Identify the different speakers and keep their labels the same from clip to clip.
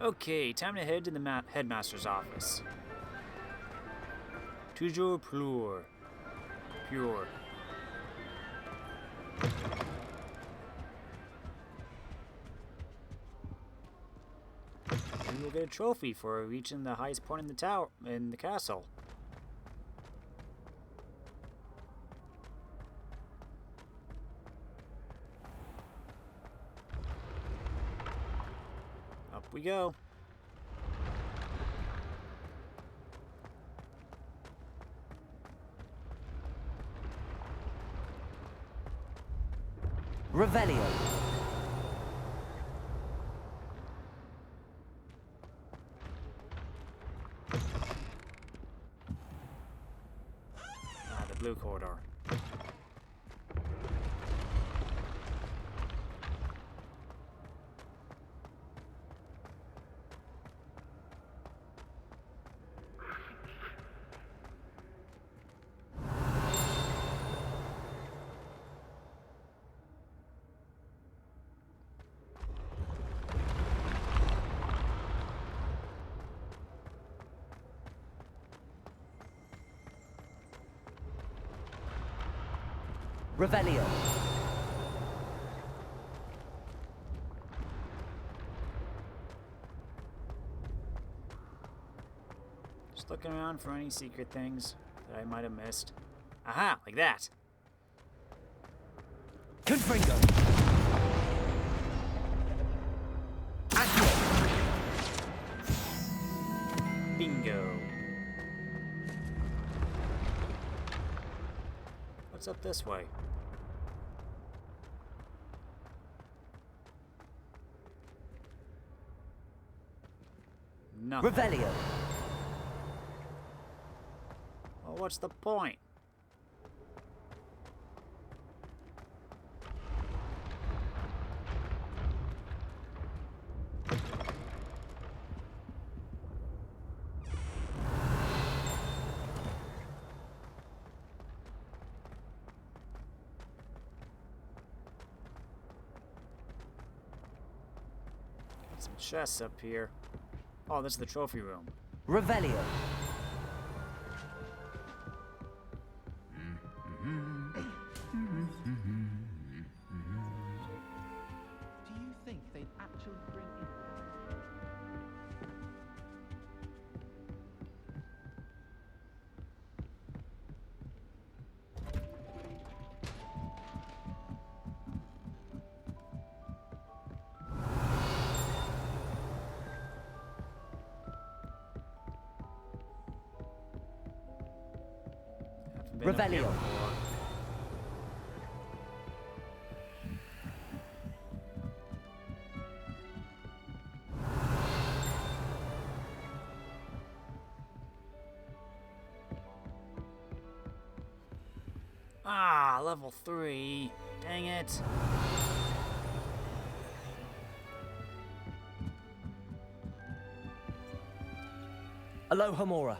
Speaker 1: Okay, time to head to the headmaster's office. Toujours pure. Pure. And we'll get a trophy for reaching the highest point in the tower, in the castle. Up we go.
Speaker 2: Revelio.
Speaker 1: The blue corridor.
Speaker 2: Revelio.
Speaker 1: Just looking around for any secret things that I might have missed. Aha, like that.
Speaker 2: Confringo. Accio.
Speaker 1: Bingo. What's up this way? Nothing.
Speaker 2: Revelio.
Speaker 1: Well, what's the point? Some chests up here. Oh, this is the trophy room.
Speaker 2: Revelio.
Speaker 3: Do you think they'd actually bring in...
Speaker 1: Haven't been up here
Speaker 2: Revelio.
Speaker 1: before. Ah, level 3. Dang it.
Speaker 2: Aloha Mora.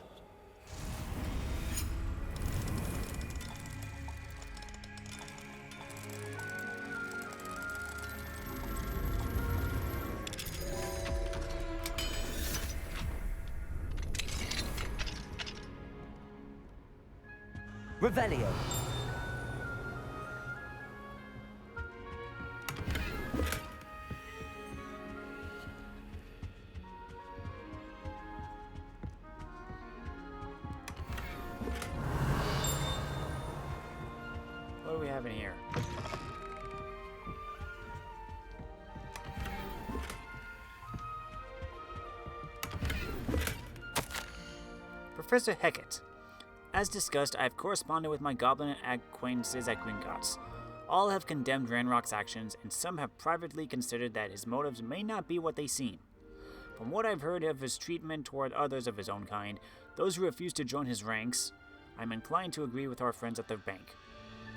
Speaker 2: Revelio.
Speaker 1: What do we have in here? Professor Hecat. As discussed, I have corresponded with my goblin acquaintances at Gringotts. All have condemned Ranrock's actions, and some have privately considered that his motives may not be what they seem. From what I've heard of his treatment toward others of his own kind, those who refuse to join his ranks, I'm inclined to agree with our friends at the bank.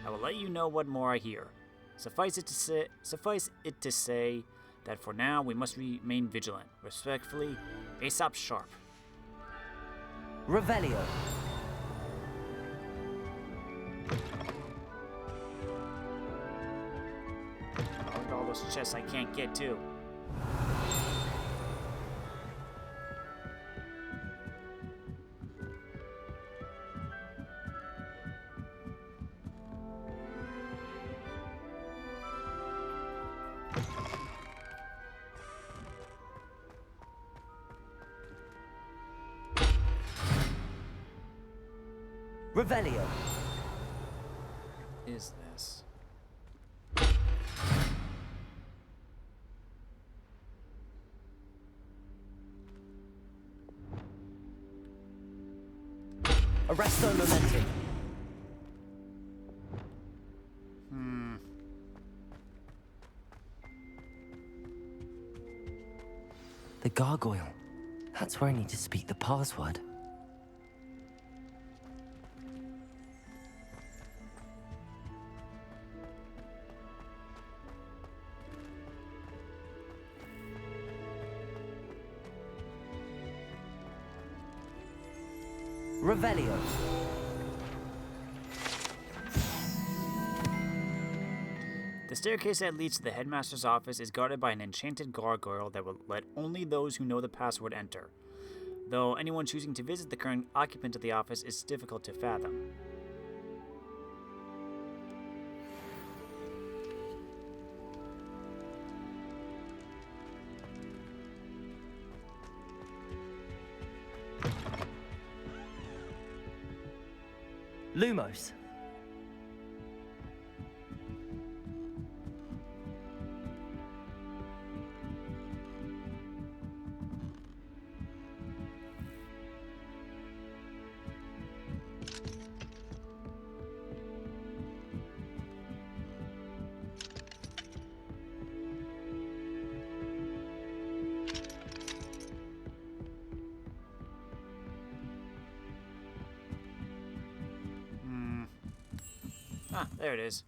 Speaker 1: I will let you know what more I hear. Suffice it to say that for now we must remain vigilant. Respectfully, Aesop Sharp.
Speaker 2: Revelio.
Speaker 1: Look at all those chests I can't get to.
Speaker 2: Revelio.
Speaker 1: Is this?
Speaker 2: Arresto Momentum. The gargoyle. That's where I need to speak the password. Revelio.
Speaker 1: The staircase that leads to the headmaster's office is guarded by an enchanted gargoyle that will let only those who know the password enter, though anyone choosing to visit the current occupant of the office is difficult to fathom.
Speaker 2: Lumos.
Speaker 1: Ah, there it is.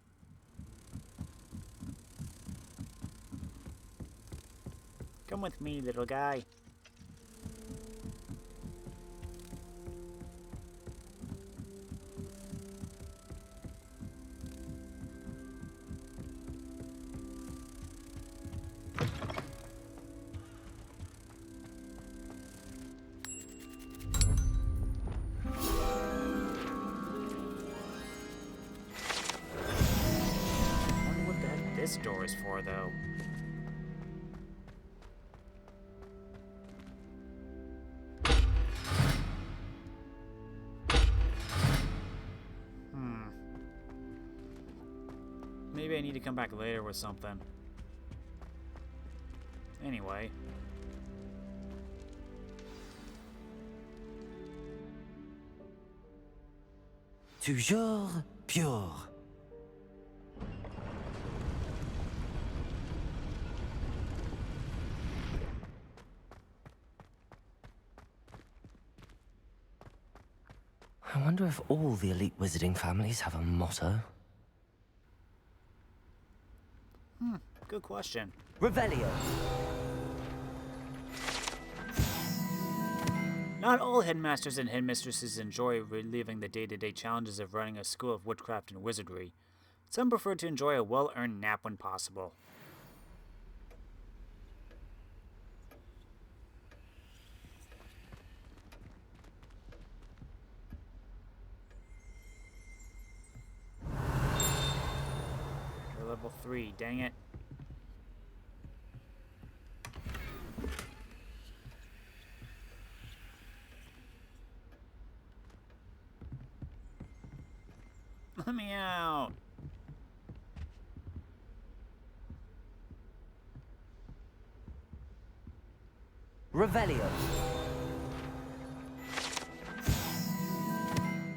Speaker 1: Come with me, little guy. This door is for, though. Maybe I need to come back later with something. Anyway.
Speaker 2: Toujours pure. I wonder if all the elite wizarding families have a motto.
Speaker 1: Good question.
Speaker 2: Revelio.
Speaker 1: Not all headmasters and headmistresses enjoy reliving the day-to-day challenges of running a school of witchcraft and wizardry. Some prefer to enjoy a well-earned nap when possible. You're level 3, dang it. Let me out.
Speaker 2: Revelio.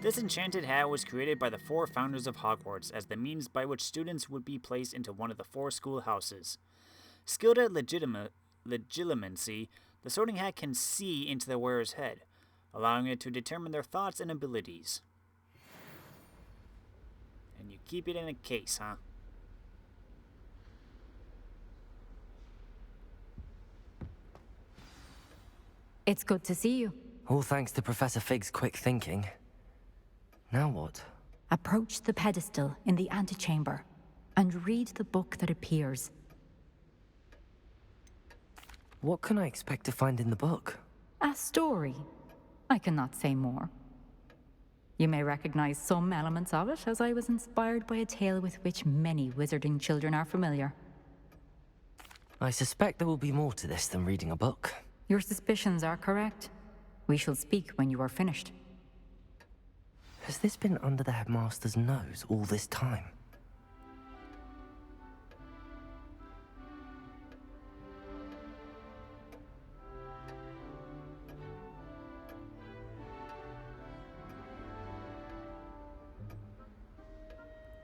Speaker 1: This enchanted hat was created by the 4 founders of Hogwarts as the means by which students would be placed into one of the 4 schoolhouses. Skilled at legitimacy, the sorting hat can see into the wearer's head, allowing it to determine their thoughts and abilities. And you keep it in a case, huh?
Speaker 4: It's good to see you.
Speaker 2: All thanks to Professor Fig's quick thinking. Now what?
Speaker 4: Approach the pedestal in the antechamber and read the book that appears.
Speaker 2: What can I expect to find in the book?
Speaker 4: A story. I cannot say more. You may recognize some elements of it, as I was inspired by a tale with which many wizarding children are familiar.
Speaker 2: I suspect there will be more to this than reading a book.
Speaker 4: Your suspicions are correct. We shall speak when you are finished.
Speaker 2: Has this been under the headmaster's nose all this time?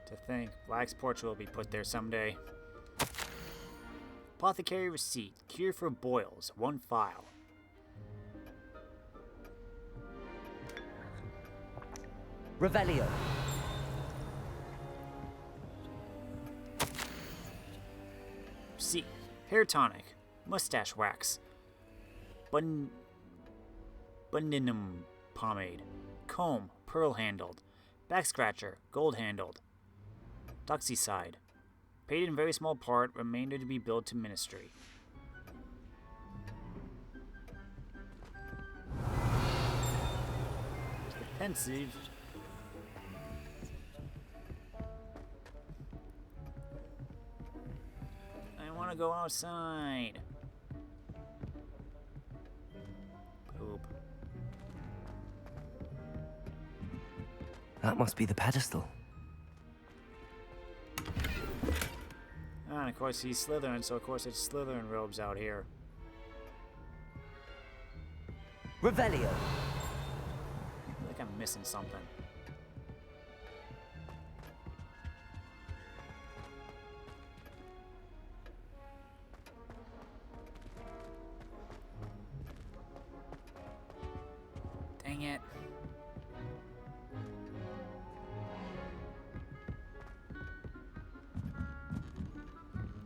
Speaker 1: To think, Black's portrait will be put there someday. Apothecary receipt. Cure for boils. 1 file.
Speaker 2: Revelio.
Speaker 1: Receipt. Hair tonic. Mustache wax. Bundinum pomade. Comb. Pearl handled. Back scratcher. Gold handled. Doxycide. Paid in very small part. Remainder to be billed to ministry. Defensive. I want to go outside. Poop.
Speaker 2: That must be the pedestal.
Speaker 1: And of course he's Slytherin, so of course it's Slytherin robes out here.
Speaker 2: Revelio.
Speaker 1: I feel like I'm missing something. Dang it.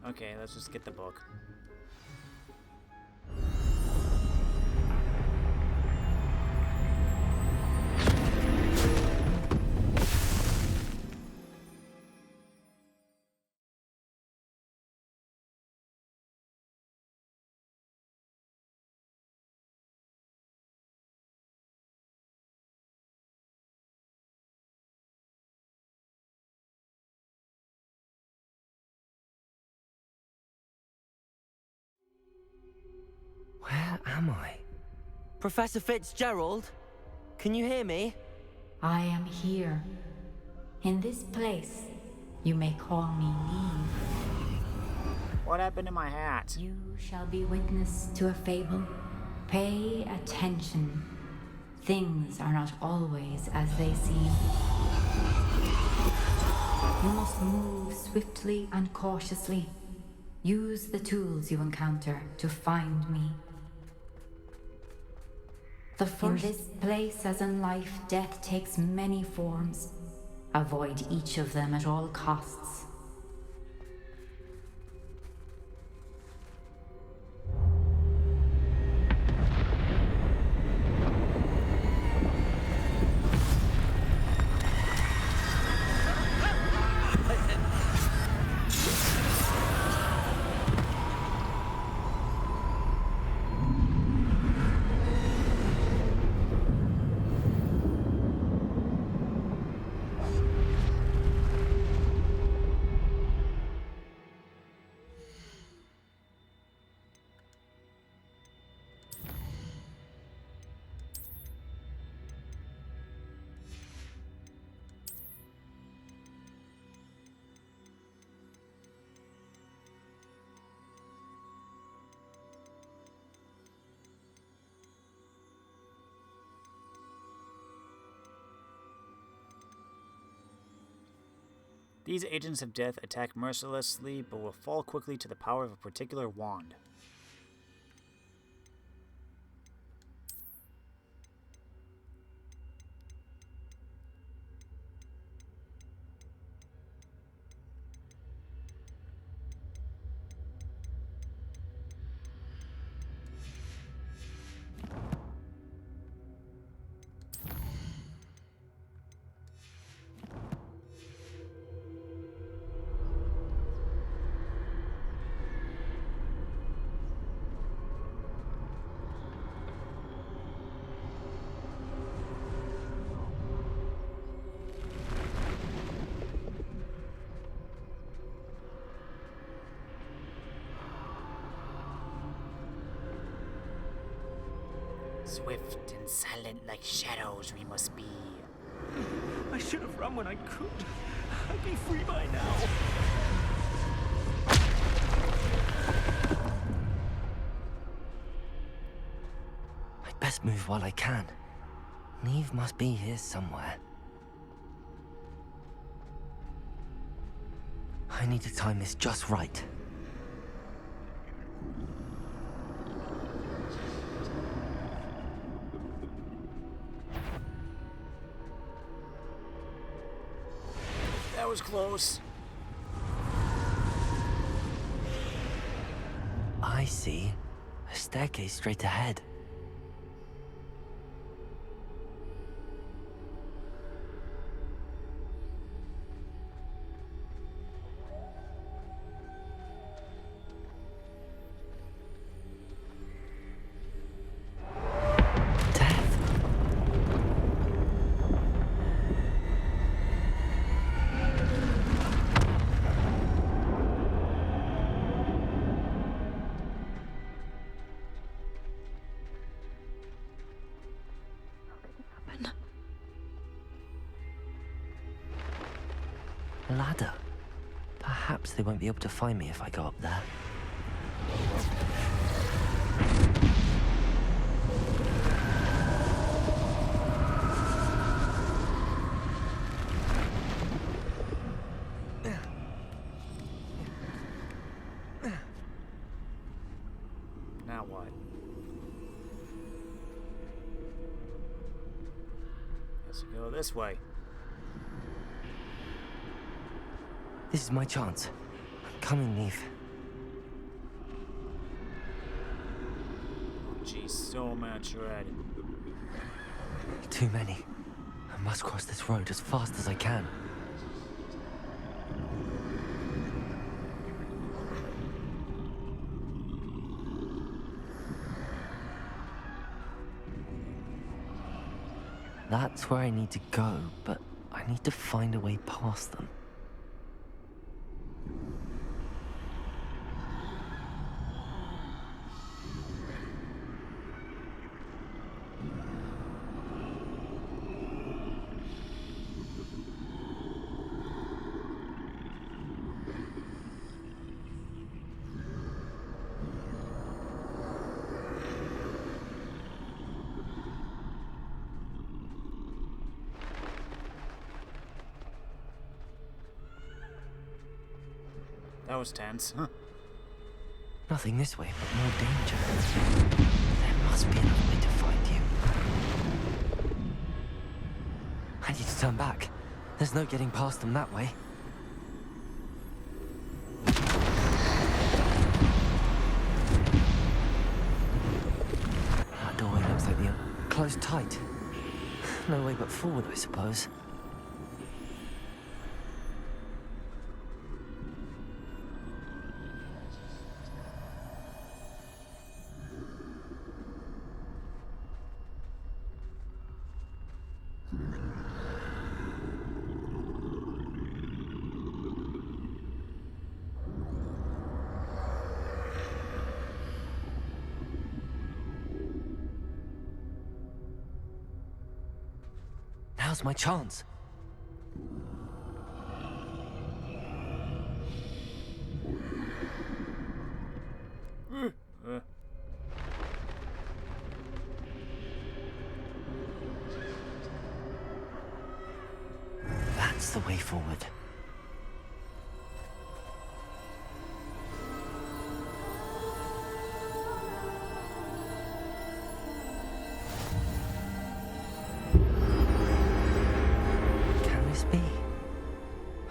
Speaker 1: Okay, let's just get the book.
Speaker 2: Where am I? Professor Fitzgerald? Can you hear me?
Speaker 4: I am here. In this place, you may call me Neve.
Speaker 1: What happened to my hat?
Speaker 4: You shall be witness to a fable. Pay attention. Things are not always as they seem. You must move swiftly and cautiously. Use the tools you encounter to find me. In this place, as in life, death takes many forms. Avoid each of them at all costs. These agents of death attack mercilessly, but will fall quickly to the power of a particular wand. Swift and silent like shadows we must be.
Speaker 5: I should have run when I could. I'd be free by now.
Speaker 2: I'd best move while I can. Neve must be here somewhere. I need to time this just right.
Speaker 1: That was close.
Speaker 2: I see. A staircase straight ahead. Ladder. Perhaps they won't be able to find me if I go up there.
Speaker 1: Now what? Guess we go this way.
Speaker 2: This is my chance. Come in, Neve.
Speaker 1: Oh, geez, so much red.
Speaker 2: Too many. I must cross this road as fast as I can. That's where I need to go, but I need to find a way past them.
Speaker 1: That was tense. Huh.
Speaker 2: Nothing this way, but more danger. There must be another way to find you. I need to turn back. There's no getting past them that way. That doorway looks like the closed tight. No way but forward, I suppose. Now's my chance. That's the way forward.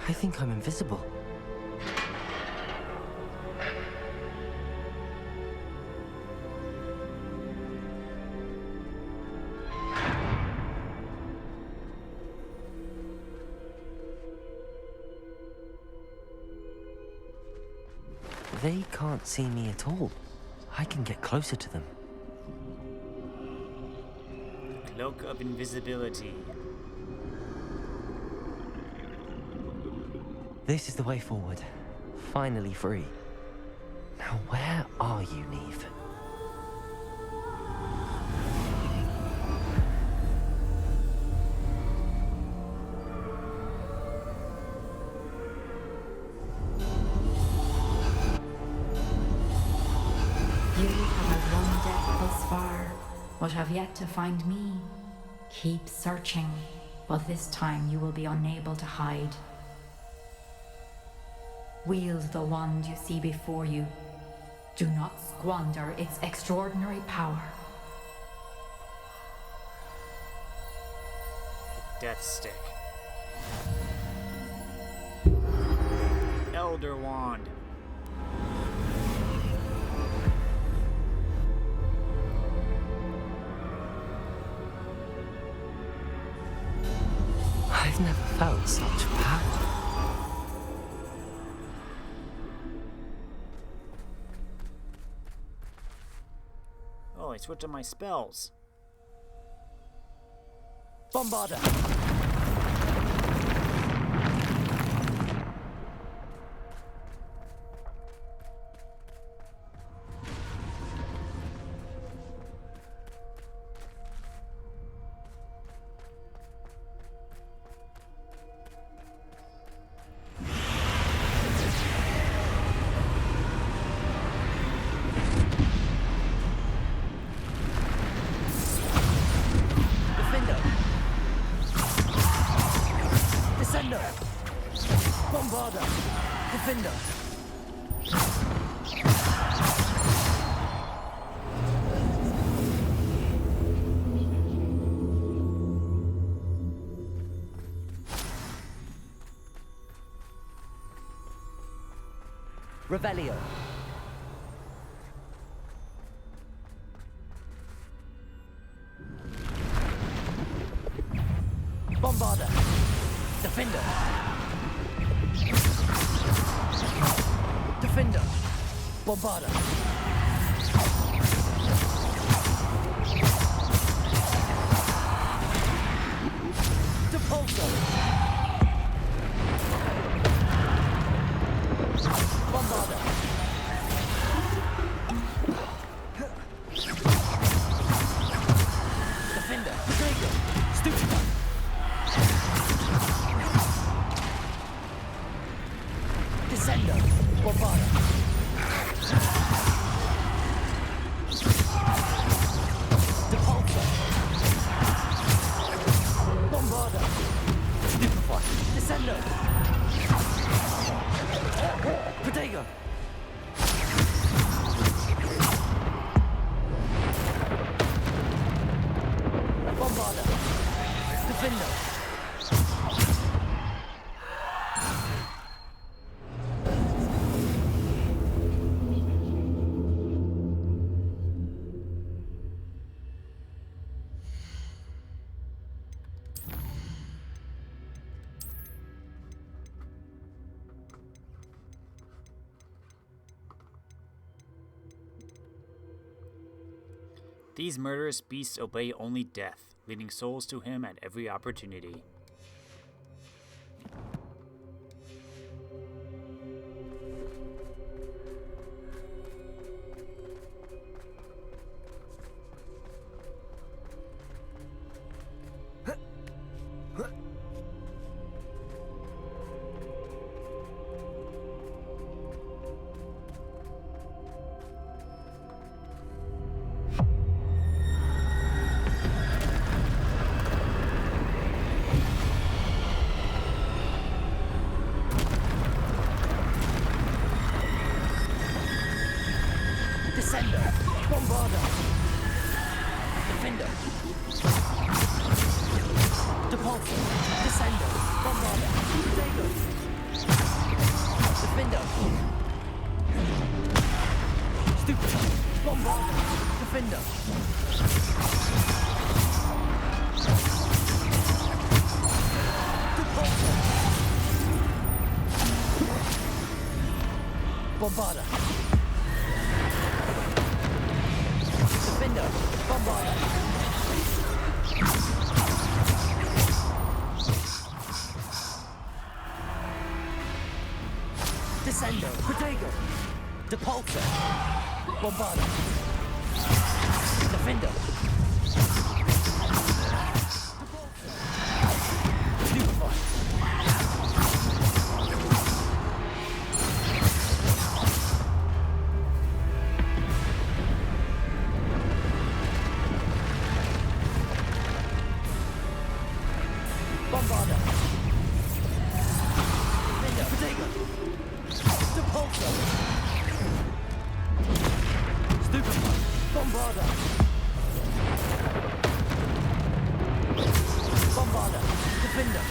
Speaker 2: I think I'm invisible. They can't see me at all. I can get closer to them.
Speaker 1: The cloak of invisibility.
Speaker 2: This is the way forward. Finally free. Now where are you, Neve?
Speaker 4: You have outrun death thus far, but have yet to find me. Keep searching, but this time you will be unable to hide. Wield the wand you see before you. Do not squander its extraordinary power.
Speaker 1: Death Stick. Elder Wand.
Speaker 2: I've never felt such power.
Speaker 1: Oh, I switched on my spells.
Speaker 5: Bombarder! Bombarder! Defender! Revelio. Bombarder! Defender! Defender! Bombarder! Depulso! Bombarder! Defender! Drago! Stupefy! Descender! Bombarder! Depulso! Bombarder! Stupefy! Descender! Protego! Bombarder! Defender!
Speaker 1: These murderous beasts obey only death, leading souls to him at every opportunity.
Speaker 5: Descender! Bombarder! Defender! Depulso! Descender! Bombarder! Protego! Defender! Stupefy! Bombarder! Defender! Depulso! Bombarder! Defender! Bombarder! Descender! Protego! Depulso! Bombarder! Defender! Stupefy!
Speaker 2: Bombarda! Bombarda! Defender!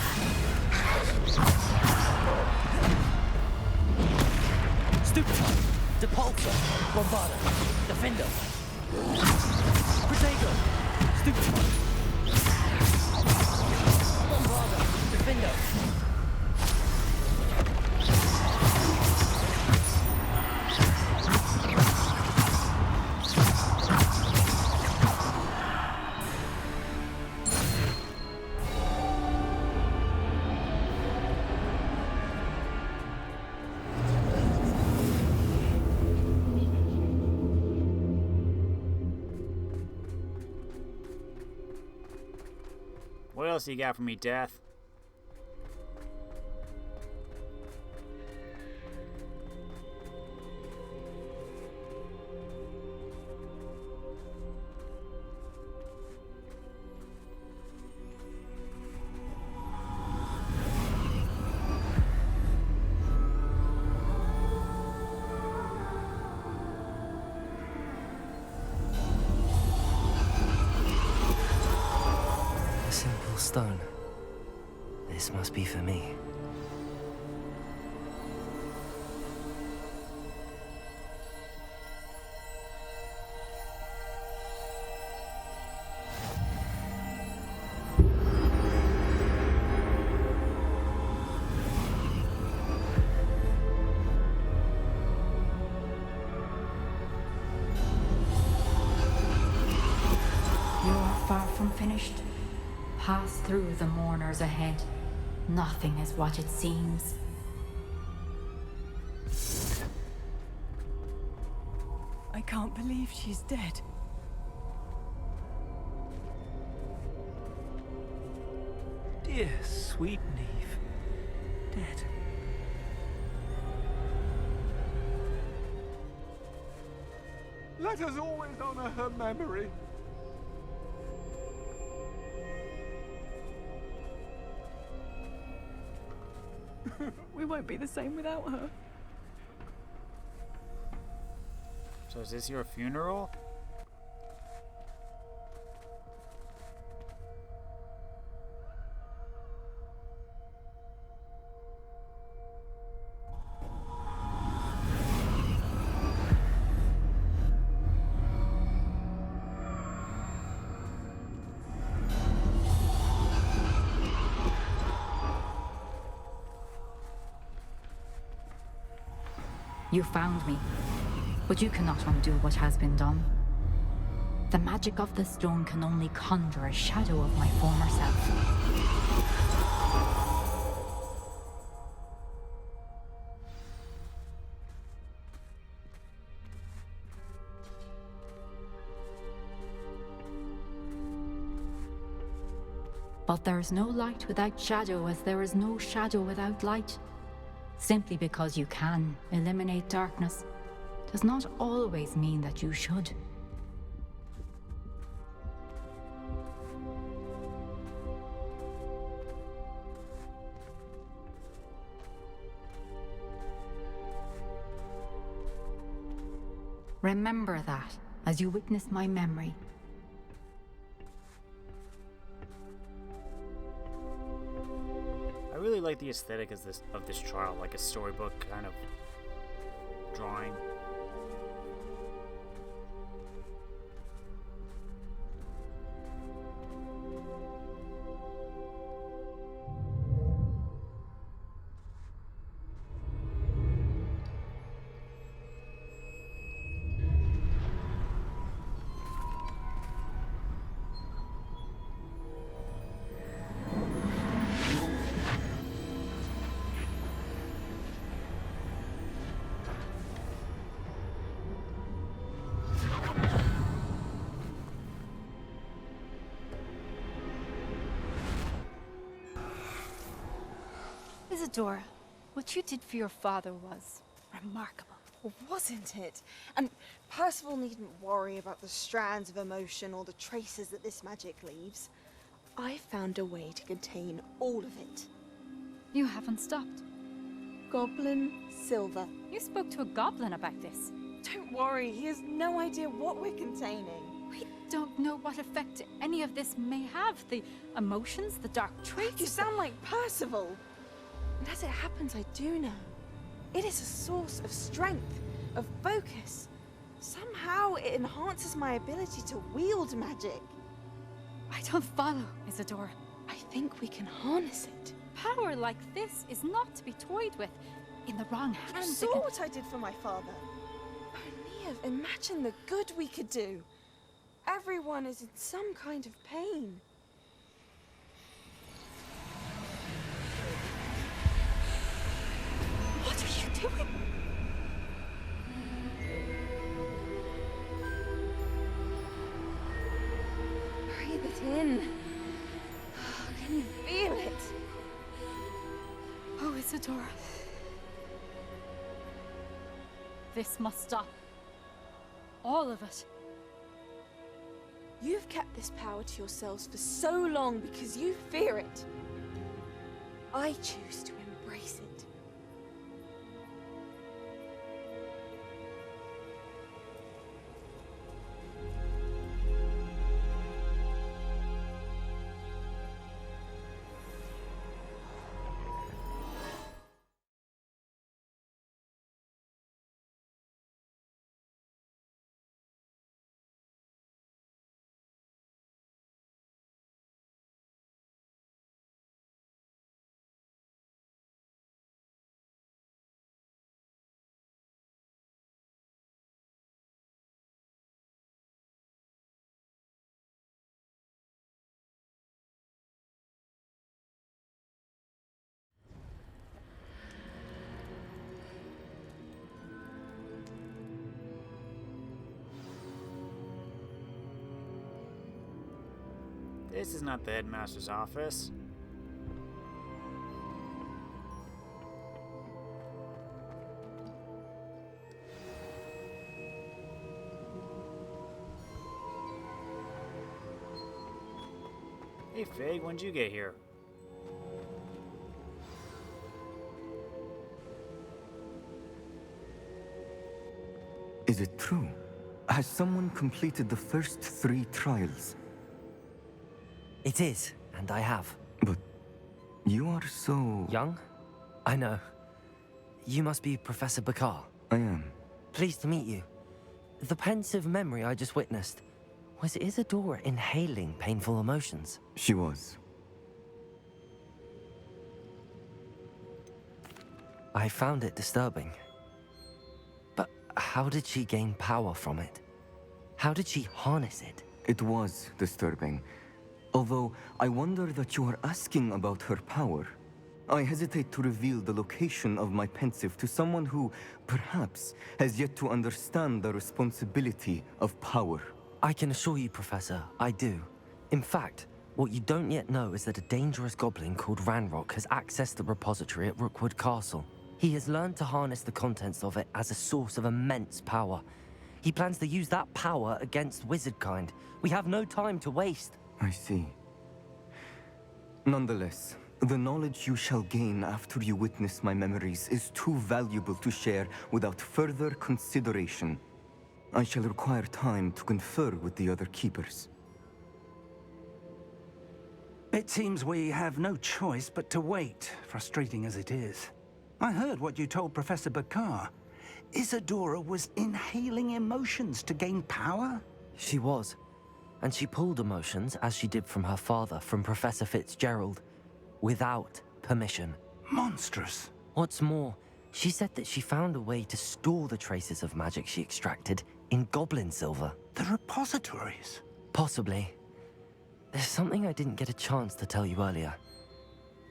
Speaker 2: Stupefy! Depulsor! Bombarda! Defender! Protego! Stupefy! Bombarda! Defender!
Speaker 1: What else you got for me, Death?
Speaker 2: A simple stone. This must be for me.
Speaker 4: You're far from finished. Pass through the mourners ahead. Nothing is what it seems.
Speaker 5: I can't believe she's dead. Dear sweet Neve. Dead.
Speaker 3: Let us always honor her memory.
Speaker 5: We won't be the same without her.
Speaker 1: So is this your funeral?
Speaker 4: You found me, but you cannot undo what has been done. The magic of the stone can only conjure a shadow of my former self. But there is no light without shadow, as there is no shadow without light. Simply because you can eliminate darkness does not always mean that you should. Remember that as you witness my memory.
Speaker 1: I really like the aesthetic of this trial, like a storybook kind of drawing.
Speaker 6: Isadora, what you did for your father was remarkable.
Speaker 7: Well, wasn't it? And Percival needn't worry about the strands of emotion or the traces that this magic leaves. I found a way to contain all of it.
Speaker 6: You haven't stopped.
Speaker 7: Goblin silver.
Speaker 6: You spoke to a goblin about this.
Speaker 7: Don't worry, he has no idea what we're containing.
Speaker 4: We don't know what effect any of this may have. The emotions, the dark traits.
Speaker 7: You sound like Percival. And as it happens, I do know. It is a source of strength, of focus. Somehow it enhances my ability to wield magic.
Speaker 4: I don't follow, Isadora.
Speaker 7: I think we can harness it.
Speaker 4: Power like this is not to be toyed with. In the wrong
Speaker 7: You
Speaker 4: hands,
Speaker 7: saw what I did for my father. Oh, Neve, imagine the good we could do. Everyone is in some kind of pain.
Speaker 4: What are you doing?
Speaker 7: Breathe it in. Can you feel it?
Speaker 4: Oh, Isadora. This must stop. All of it.
Speaker 7: You've kept this power to yourselves for so long because you fear it. I choose to embrace it.
Speaker 1: This is not the headmaster's office. Hey Fig, when'd you get here?
Speaker 8: Is it true? Has someone completed the first 3 trials?
Speaker 2: It is, and I have.
Speaker 8: But you are so...
Speaker 2: Young? I know. You must be Professor Bakar.
Speaker 8: I am.
Speaker 2: Pleased to meet you. The pensive memory I just witnessed. Was Isadora inhaling painful emotions?
Speaker 8: She was.
Speaker 2: I found it disturbing. But how did she gain power from it? How did she harness it?
Speaker 8: It was disturbing. Although, I wonder that you are asking about her power. I hesitate to reveal the location of my pensive to someone who, perhaps, has yet to understand the responsibility of power.
Speaker 2: I can assure you, Professor, I do. In fact, what you don't yet know is that a dangerous goblin called Ranrock has accessed the repository at Rookwood Castle. He has learned to harness the contents of it as a source of immense power. He plans to use that power against wizardkind. We have no time to waste.
Speaker 8: I see. Nonetheless, the knowledge you shall gain after you witness my memories is too valuable to share without further consideration. I shall require time to confer with the other keepers.
Speaker 5: It seems we have no choice but to wait, frustrating as it is. I heard what you told Professor Bakar. Isadora was inhaling emotions to gain power?
Speaker 2: She was. And she pulled emotions, as she did from her father, from Professor Fitzgerald, without permission.
Speaker 5: Monstrous.
Speaker 2: What's more, she said that she found a way to store the traces of magic she extracted in goblin silver.
Speaker 5: The repositories.
Speaker 2: Possibly. There's something I didn't get a chance to tell you earlier.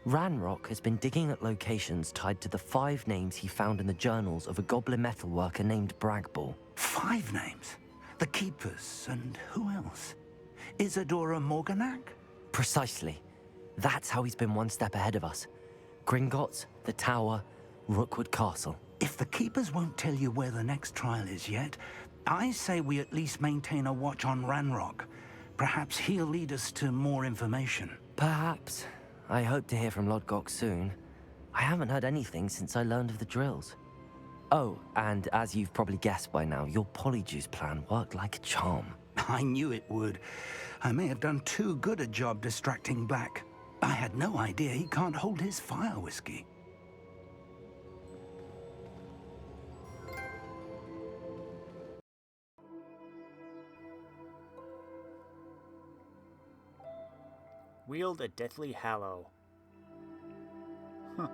Speaker 2: Ranrock has been digging at locations tied to the 5 names he found in the journals of a goblin metalworker named Bragball.
Speaker 5: 5 names? The Keepers, and who else? Isadora Morganac?
Speaker 2: Precisely. That's how he's been one step ahead of us. Gringotts, the Tower, Rookwood Castle.
Speaker 5: If the Keepers won't tell you where the next trial is yet, I say we at least maintain a watch on Ranrock. Perhaps he'll lead us to more information.
Speaker 2: Perhaps. I hope to hear from Lodgok soon. I haven't heard anything since I learned of the drills. Oh, and as you've probably guessed by now, your polyjuice plan worked like a charm.
Speaker 5: I knew it would. I may have done too good a job distracting Black. I had no idea he can't hold his fire whiskey.
Speaker 1: Wield a deathly hallow. Huh.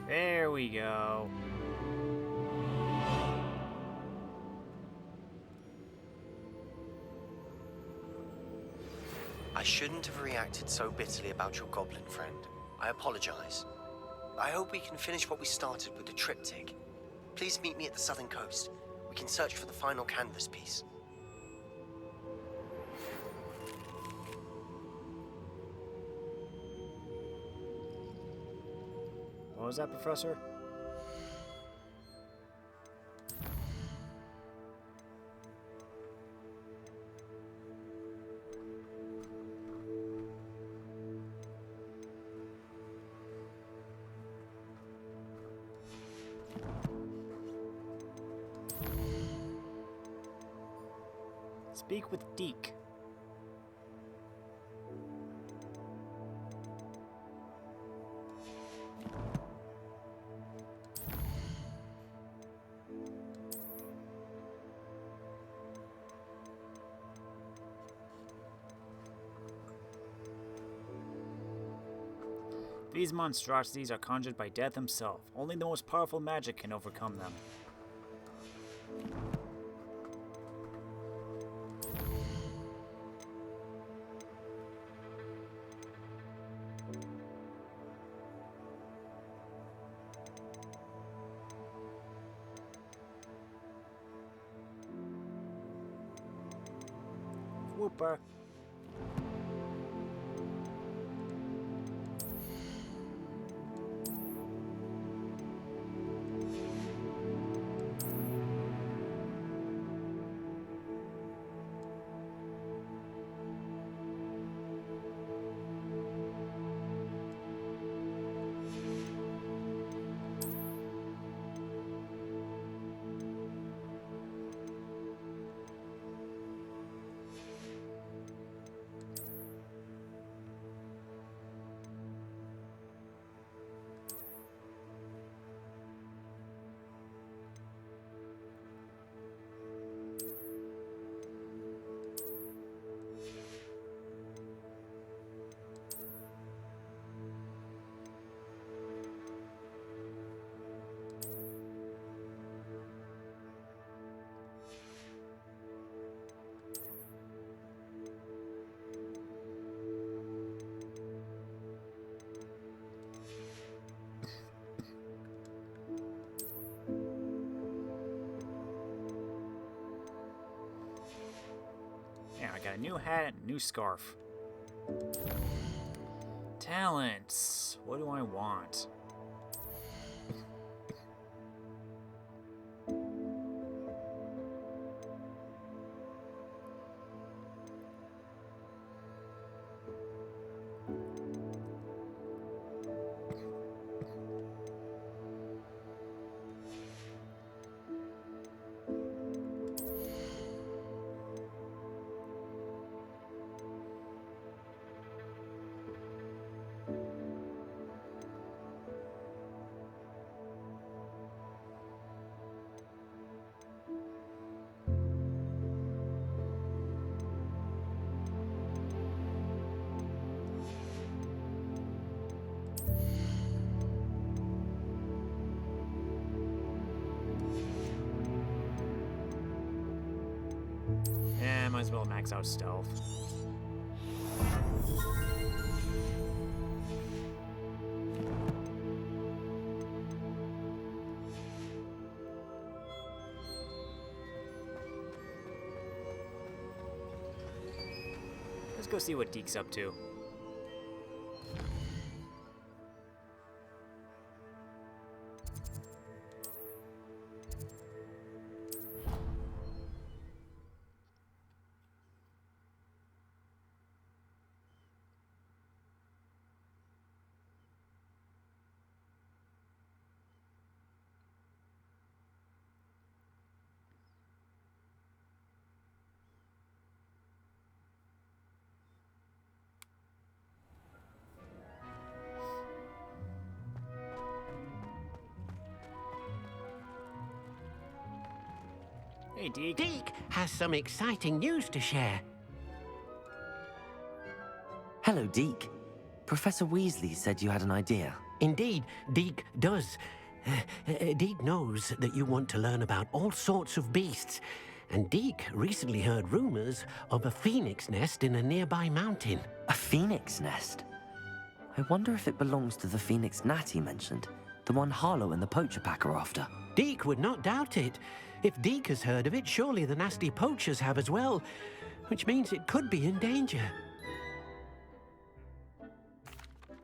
Speaker 1: There we go.
Speaker 9: I shouldn't have reacted so bitterly about your goblin friend. I apologize. I hope we can finish what we started with the triptych. Please meet me at the southern coast. We can search for the final canvas piece.
Speaker 1: What was that, Professor? Speak with Deke. These monstrosities are conjured by Death himself. Only the most powerful magic can overcome them. Whooper. Yeah, I got a new hat and a new scarf. Talents. What do I want? Yeah, might as well max out stealth. Let's go see what Deke's up to. Hey, Deke.
Speaker 10: Deke has some exciting news to share.
Speaker 2: Hello, Deke. Professor Weasley said you had an idea.
Speaker 10: Indeed, Deke does. Deke knows that you want to learn about all sorts of beasts, and Deke recently heard rumors of a phoenix nest in a nearby mountain.
Speaker 2: A phoenix nest? I wonder if it belongs to the phoenix gnat he mentioned, the one Harlow and the poacher pack are after.
Speaker 10: Deke would not doubt it. If Deke has heard of it, surely the nasty poachers have as well, which means it could be in danger.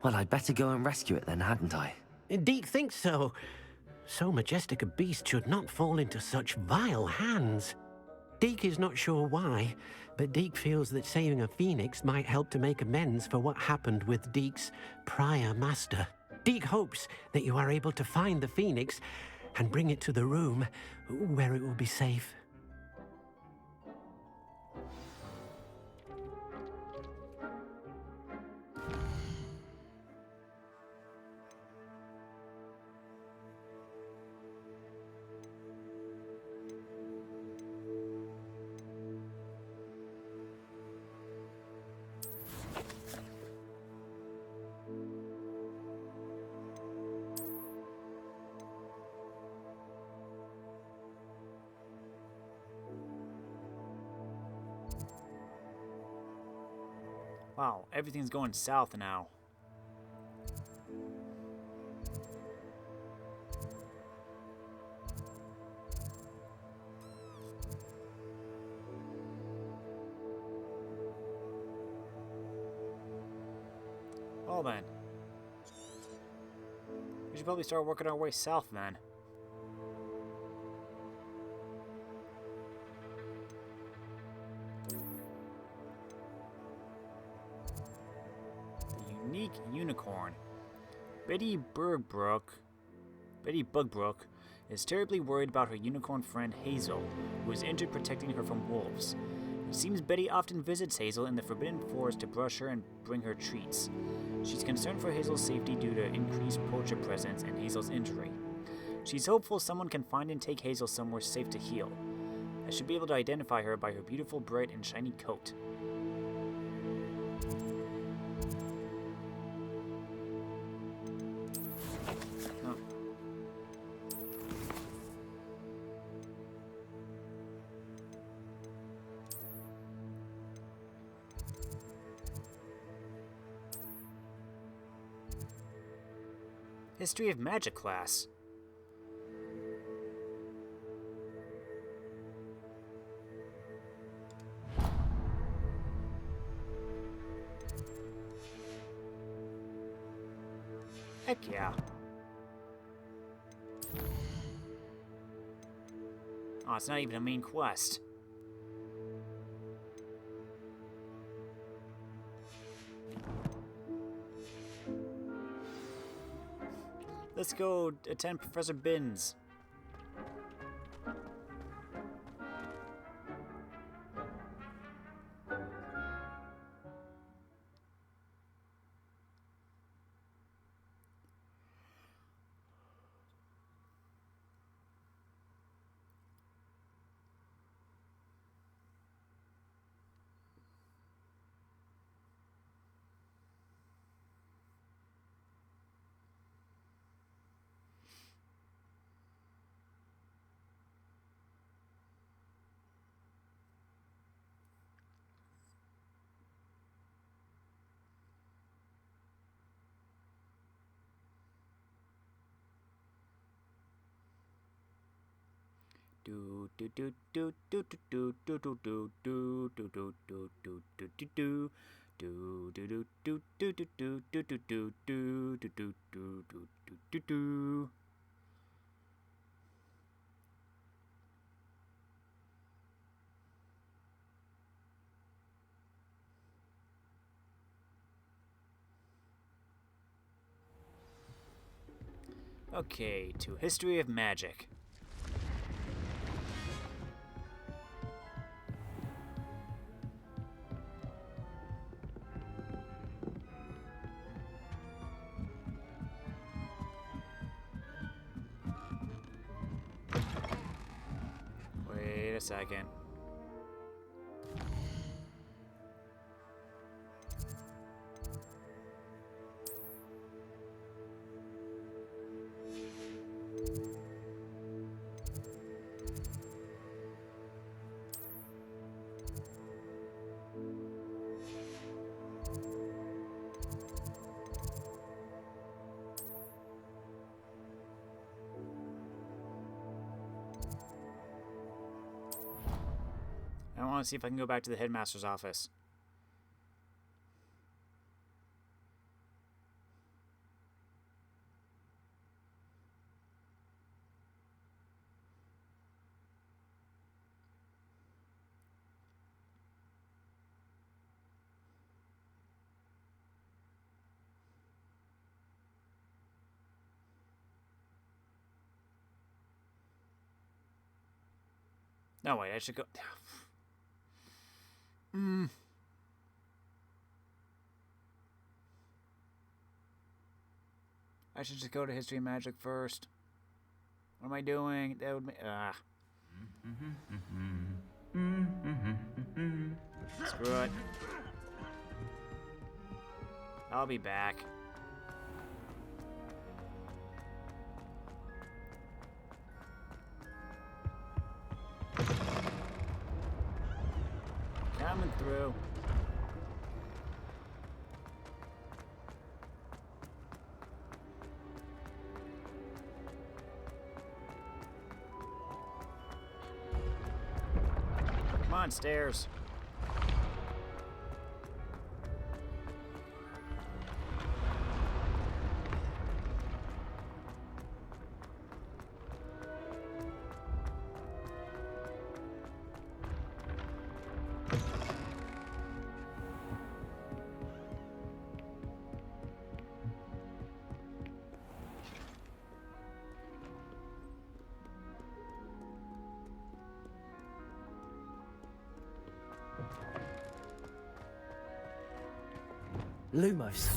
Speaker 2: Well, I'd better go and rescue it then, hadn't I?
Speaker 10: Deke thinks so. So majestic a beast should not fall into such vile hands. Deke is not sure why, but Deke feels that saving a phoenix might help to make amends for what happened with Deke's prior master. Deke hopes that you are able to find the phoenix and bring it to the room where it will be safe.
Speaker 1: Wow, everything's going south now. Well then. We should probably start working our way south then. Unique unicorn. Betty Bugbrook is terribly worried about her unicorn friend Hazel, who is injured protecting her from wolves. It seems Betty often visits Hazel in the Forbidden Forest to brush her and bring her treats. She's concerned for Hazel's safety due to increased poacher presence and Hazel's injury. She's hopeful someone can find and take Hazel somewhere safe to heal. I should be able to identify her by her beautiful, bright, and shiny coat. History of Magic class. Heck yeah. Oh, it's not even a main quest. Let's go attend Professor Binns. Do do do do do do do do do do do do do do do do do. Do do do do do do do do do do do do do do do do. Okay, to History of Magic. Wait a second. I want to see if I can go back to the headmaster's office. No, wait, I should go... I should just go to History and Magic first. What am I doing? That would Screw it. I'll be back. Coming through. Come on, stairs.
Speaker 2: Lumos.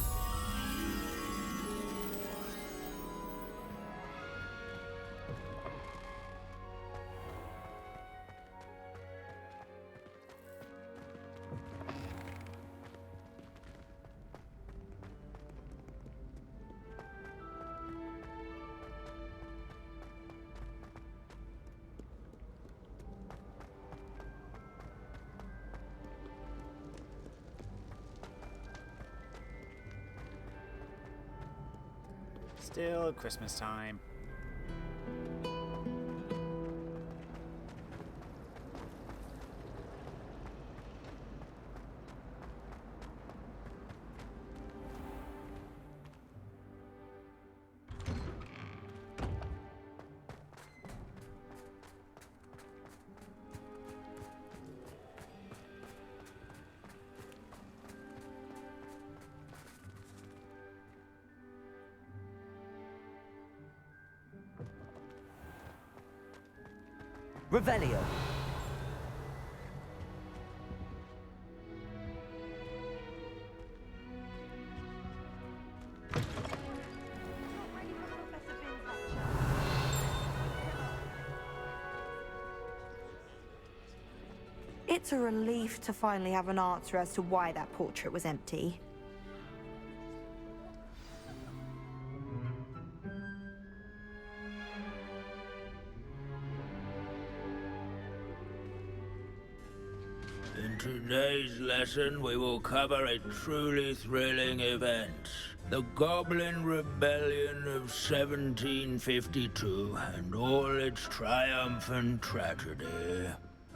Speaker 1: Still Christmas time.
Speaker 2: Revelio.
Speaker 11: It's a relief to finally have an answer as to why that portrait was empty.
Speaker 12: In today's lesson, we will cover a truly thrilling event. The Goblin Rebellion of 1752 and all its triumphant tragedy.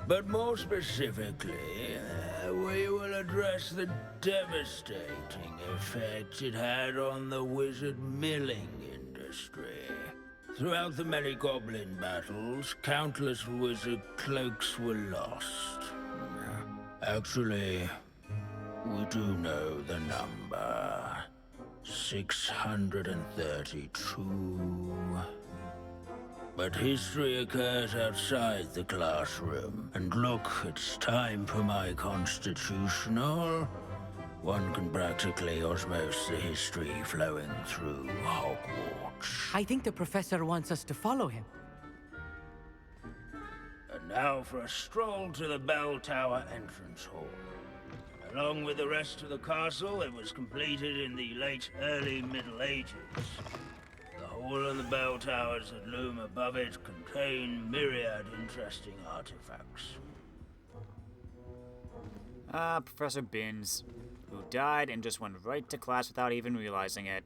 Speaker 12: But more specifically, we will address the devastating effect it had on the wizard milling industry. Throughout the many goblin battles, countless wizard cloaks were lost. Actually, we do know the number. 632. But history occurs outside the classroom. And look, it's time for my constitutional. One can practically osmose the history flowing through Hogwarts.
Speaker 2: I think the professor wants us to follow him.
Speaker 12: And now for a stroll to the bell tower entrance hall. Along with the rest of the castle, it was completed in the late early Middle Ages. The hall and the bell towers that loom above it contain myriad interesting artifacts.
Speaker 1: Professor Binns, who died and just went right to class without even realizing it.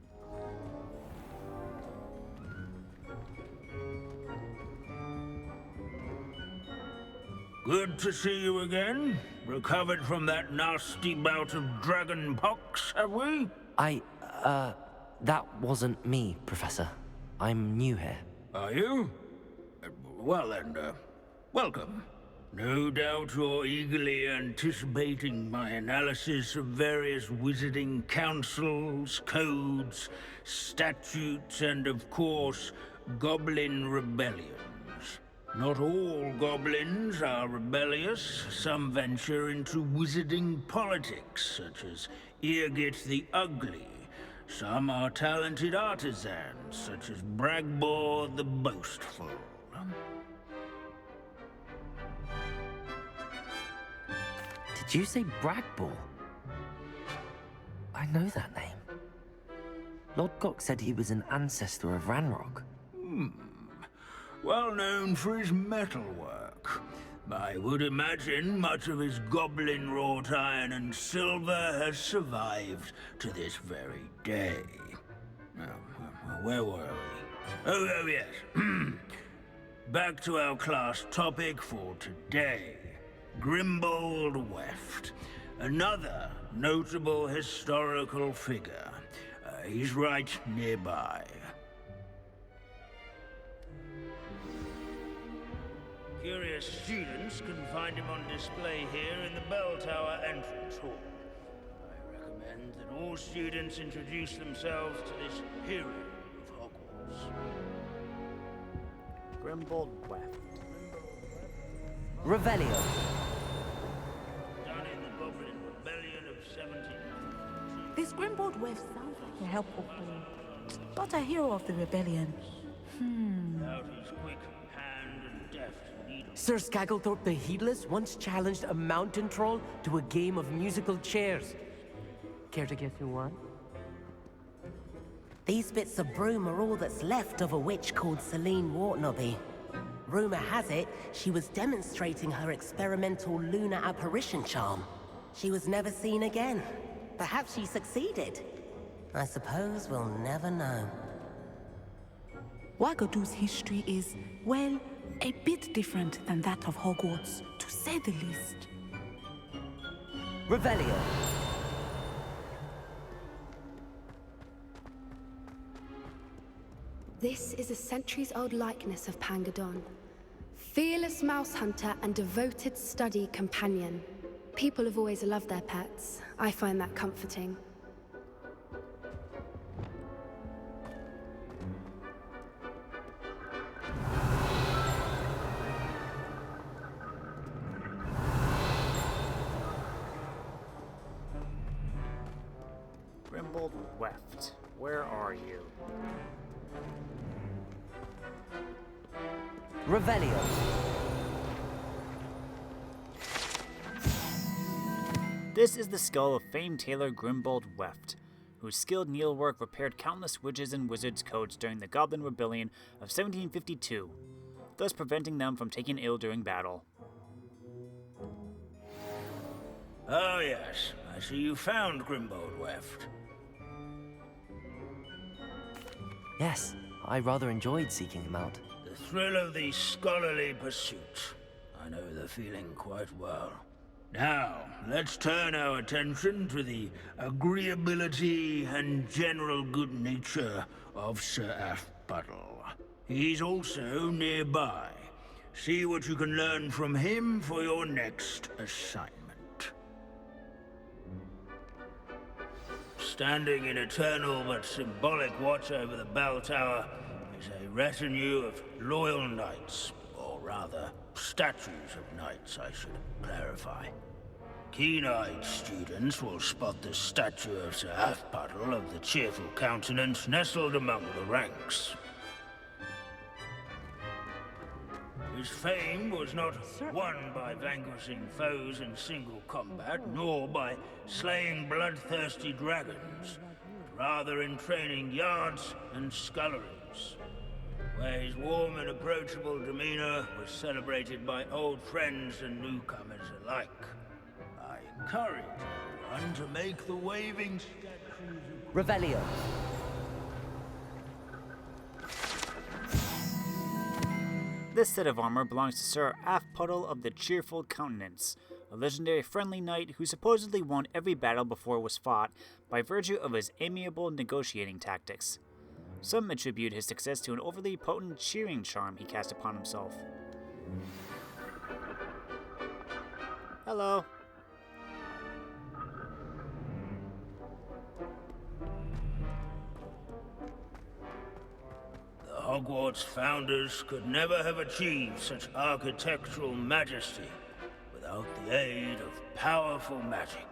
Speaker 12: Good to see you again. Recovered from that nasty bout of dragon pox, have we?
Speaker 2: That wasn't me, Professor. I'm new here.
Speaker 12: Are you? Well then, welcome. No doubt you're eagerly anticipating my analysis of various wizarding councils, codes, statutes, and of course, goblin rebellions. Not all goblins are rebellious. Some venture into wizarding politics, such as Irgit the Ugly. Some are talented artisans, such as Bragbor the Boastful.
Speaker 2: Did you say Bragbor? I know that name. Lord Gok said he was an ancestor of Ranrock.
Speaker 12: Well known for his metalwork. I would imagine much of his goblin wrought iron and silver has survived to this very day. Where were we? Oh yes. Back to our class topic for today. Grimbold Weft. Another notable historical figure. He's right nearby. Curious students can find him on display here in the bell tower entrance hall. I recommend that all students introduce themselves to this hero of Hogwarts.
Speaker 1: Grimbold Weft.
Speaker 2: Revelio.
Speaker 12: Done in the Goblin Rebellion of 1792.
Speaker 13: This Grimbold Weft sounds like a helpful player, but a hero of the rebellion.
Speaker 12: Out his quick hand and deft needle.
Speaker 14: Sir Skagglethorpe the Heedless once challenged a mountain troll to a game of musical chairs. Care to guess who won?
Speaker 15: These bits of broom are all that's left of a witch called Celine Wartnobby. Rumor has it, she was demonstrating her experimental lunar apparition charm. She was never seen again. Perhaps she succeeded. I suppose we'll never know.
Speaker 13: Wagadu's history is, well, a bit different than that of Hogwarts, to say the least.
Speaker 2: Revelio.
Speaker 16: This is a centuries-old likeness of Pangadon. Fearless mouse hunter and devoted study companion. People have always loved their pets. I find that comforting.
Speaker 1: Grimbold Weft, where are you?
Speaker 2: Revelio.
Speaker 1: This is the skull of famed tailor Grimbold Weft, whose skilled needlework repaired countless witches and wizards' coats during the Goblin Rebellion of 1752, thus preventing them from taking ill during battle.
Speaker 12: Oh yes, I see you found Grimbold Weft.
Speaker 2: Yes, I rather enjoyed seeking him out.
Speaker 12: The thrill of the scholarly pursuit. I know the feeling quite well. Now, let's turn our attention to the agreeability and general good nature of Sir Athbuttle. He's also nearby. See what you can learn from him for your next assignment. Standing in eternal but symbolic watch over the bell tower is a retinue of loyal knights, or rather, statues of knights, I should clarify. Keen-eyed students will spot the statue of Sir Athbuttle of the cheerful countenance nestled among the ranks. His fame was not won by vanquishing foes in single combat, nor by slaying bloodthirsty dragons, but rather in training yards and sculleries, where his warm and approachable demeanor was celebrated by old friends and newcomers alike. I encourage everyone to make the waving statues of
Speaker 14: Revelio.
Speaker 1: This set of armor belongs to Sir Afpuddle of the Cheerful Countenance, a legendary friendly knight who supposedly won every battle before it was fought by virtue of his amiable negotiating tactics. Some attribute his success to an overly potent cheering charm he cast upon himself. Hello.
Speaker 12: The Hogwarts founders could never have achieved such architectural majesty without the aid of powerful magic.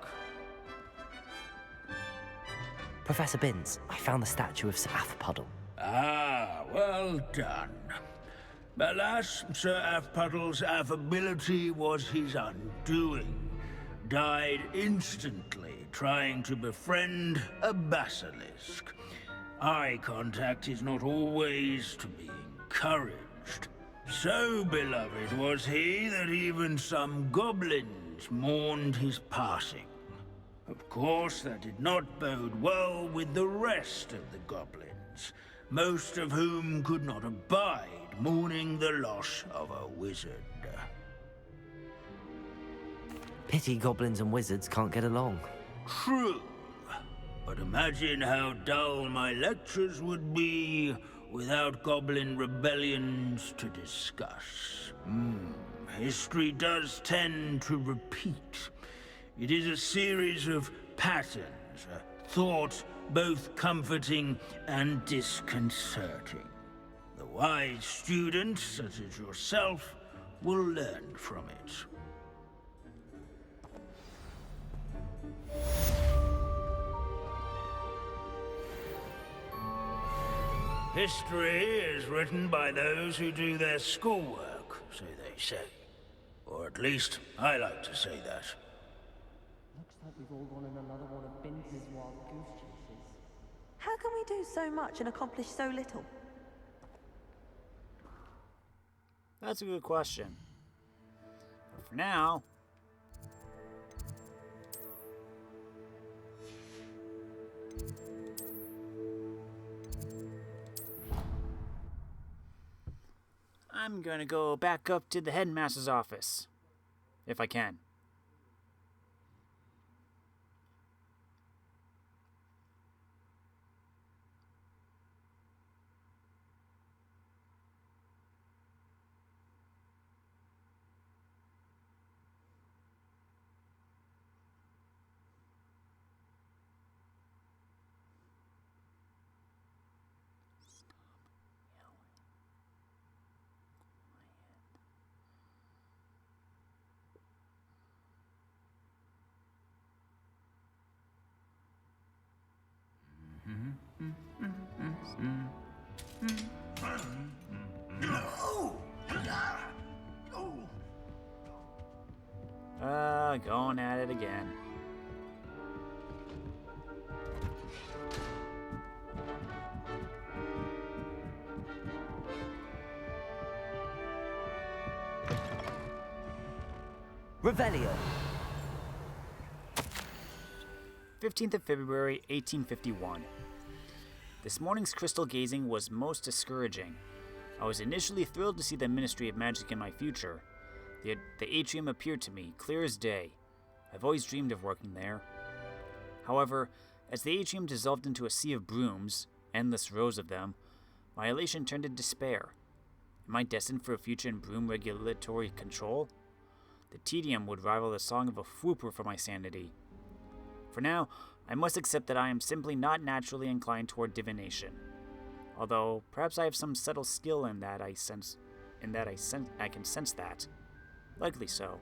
Speaker 2: Professor Binns, I found the statue of Sir Afpuddle.
Speaker 12: Ah, well done. Alas, Sir Afpuddle's affability was his undoing. Died instantly trying to befriend a basilisk. Eye contact is not always to be encouraged. So beloved was he that even some goblins mourned his passing. Of course, that did not bode well with the rest of the goblins, most of whom could not abide mourning the loss of a wizard.
Speaker 2: Pity goblins and wizards can't get along.
Speaker 12: True. But imagine how dull my lectures would be without goblin rebellions to discuss. History does tend to repeat. It is a series of patterns, a thought both comforting and disconcerting. The wise student, such as yourself, will learn from it. History is written by those who do their schoolwork, so they say. Or at least, I like to say that.
Speaker 14: Looks like we've all gone on another one of Binns' wild goose chases.
Speaker 11: How can we do so much and accomplish so little?
Speaker 1: That's a good question. But for now, I'm gonna go back up to the headmaster's office, if I can. Going at it again.
Speaker 2: Revelio.
Speaker 1: 15th of February, 1851. This morning's crystal gazing was most discouraging. I was initially thrilled to see the Ministry of Magic in my future. The atrium appeared to me clear as day. I've always dreamed of working there. However, as the atrium dissolved into a sea of brooms, endless rows of them, my elation turned to despair. Am I destined for a future in broom regulatory control? The tedium would rival the song of a whooper for my sanity. For now, I must accept that I am simply not naturally inclined toward divination. Although, perhaps I have some subtle skill in that I can sense that. Likely so.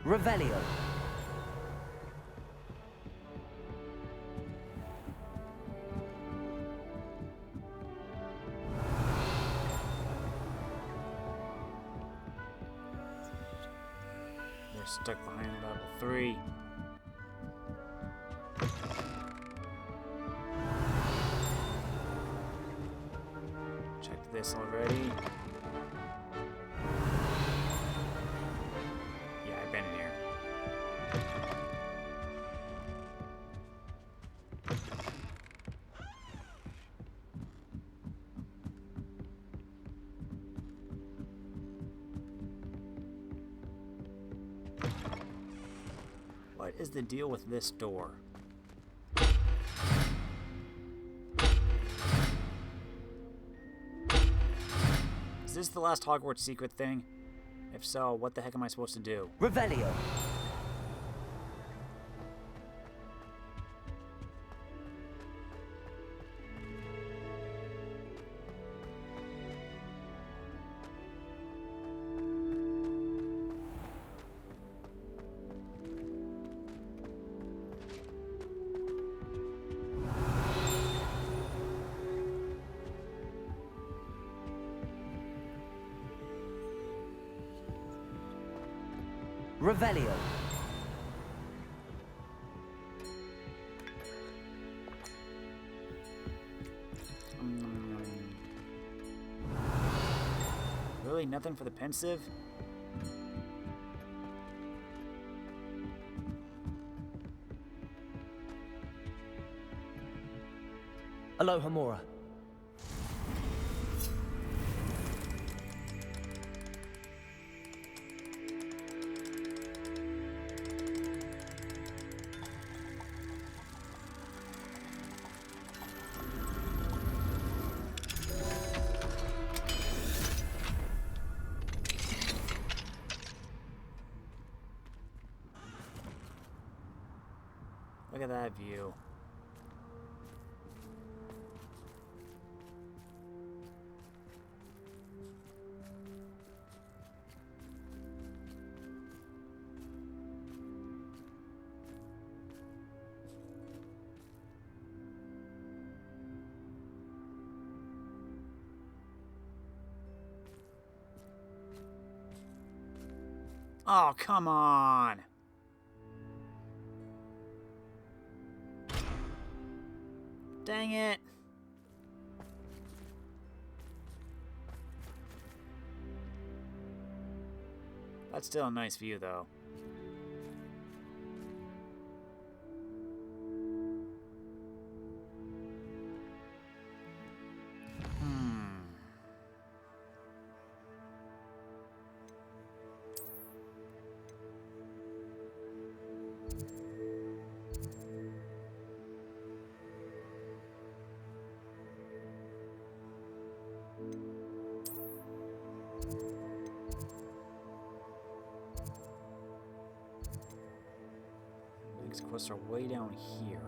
Speaker 14: Revelio.
Speaker 1: They're stuck behind level 3. Checked this already. Yeah, I've been in here. What is the deal with this door? Is this the last Hogwarts secret thing? If so, what the heck am I supposed to do?
Speaker 14: Revelio. Revelio.
Speaker 1: Really? Nothing for the pensive?
Speaker 14: Aloha Mora.
Speaker 1: Look at that view. Oh, come on! Dang it! That's still a nice view, though. These quests are way down here.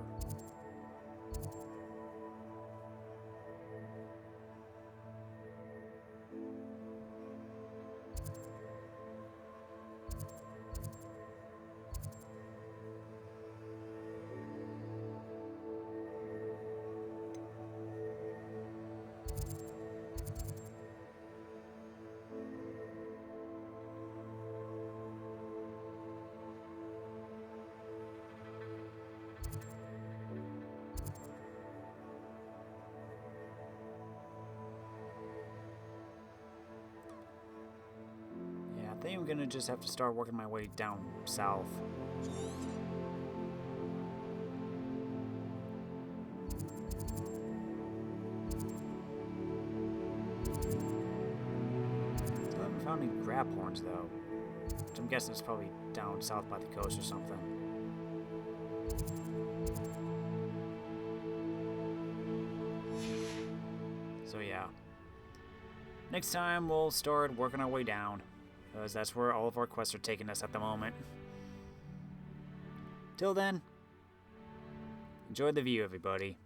Speaker 1: I think I'm gonna just have to start working my way down south. Still haven't found any grab horns though, which I'm guessing it's probably down south by the coast or something. So yeah, next time we'll start working our way down, because that's where all of our quests are taking us at the moment. Till then, enjoy the view, everybody.